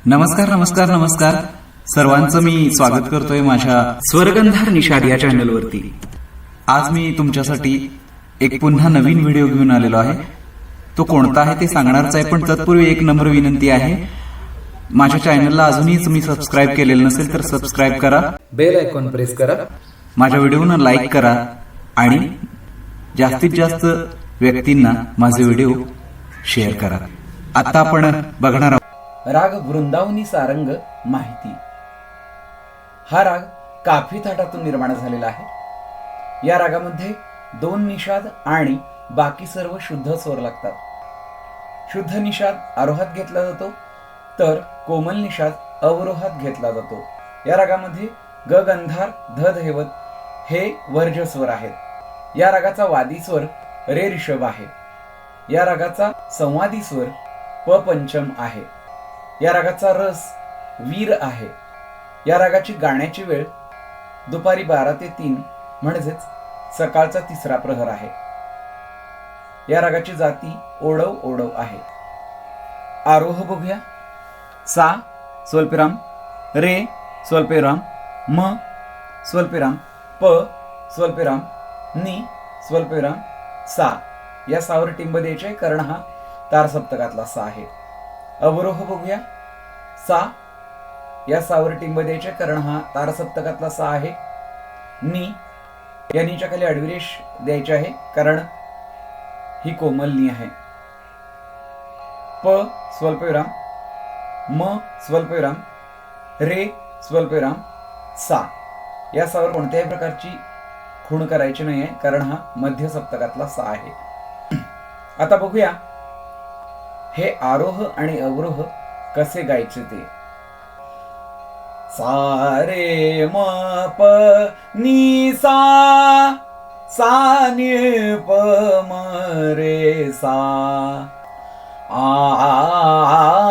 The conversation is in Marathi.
नमस्कार नमस्कार नमस्कार सर्वांचं मी स्वागत करतोय माझ्या स्वर्गंधार निषाद या चॅनलवरती। आज मी तुमच्यासाठी एक पुन्हा नवीन व्हिडिओ घेऊन आलेलो आहे। तो कोणता आहे ते सांगणारच आहे, पण तत्पूर्वी एक नम्र विनंती आहे, माझ्या चॅनलला अजूनही तुम्ही सबस्क्राईब केलेलं नसेल तर सबस्क्राईब करा, बेल आयकॉन प्रेस करा, माझ्या व्हिडिओना लाईक करा आणि जास्तीत जास्त व्यक्तींना माझे व्हिडिओ शेअर करा। आता आपण बघणार राग वृंदावनी सारंग माहिती। हा राग काफी थाटातून निर्माण झालेला आहे। या रागामध्ये 2 निषाद आणि बाकी सर्व शुद्ध स्वर लागतात। शुद्ध निषाद आरोहात घेतला जातो तर कोमल निषाद अवरोहात घेतला जातो। या रागामध्ये ग गंधार ध धैवत हे वर्ज्य स्वर आहेत। या रागाचा वादी स्वर रे ऋषभ आहे। या रागाचा संवादी स्वर प पंचम आहे। या रागाचा रस वीर आहे। या रागाची गाण्याची वेळ दुपारी 12 ते 3 म्हणजेच सकाळचा 3रा प्रहर आहे। या रागाची जाती ओढव ओढव आहे। आरोह बघूया। सा स्वल्पविराम, रे स्वल्पविराम, म स्वल्पविराम, प स्वल्पविराम, नी स्वल्पविराम, सा या सावर टिंब द्यायचे, कारण हा तार सप्तकातला सा आहे। अवरोह बघूया। सा या सावर टिंब द्यायचे, कारण हा तार सप्तकातला सा आहे। नी या नीच्या खाली आडविरेष द्यायची आहे, कारण ही कोमल नी आहे। प स्वल्पविराम, म स्वल्पविराम, रे स्वल्पविराम, सा या सावर कोणत्याही प्रकारची खूण करायची नाहीये, कारण हा मध्य सप्तकातला सा आहे। आता बघूया हे आरोह आणि अवरोह कसे गायचे ते। सा रे म प नी सा, सा नी प म रे सा, आ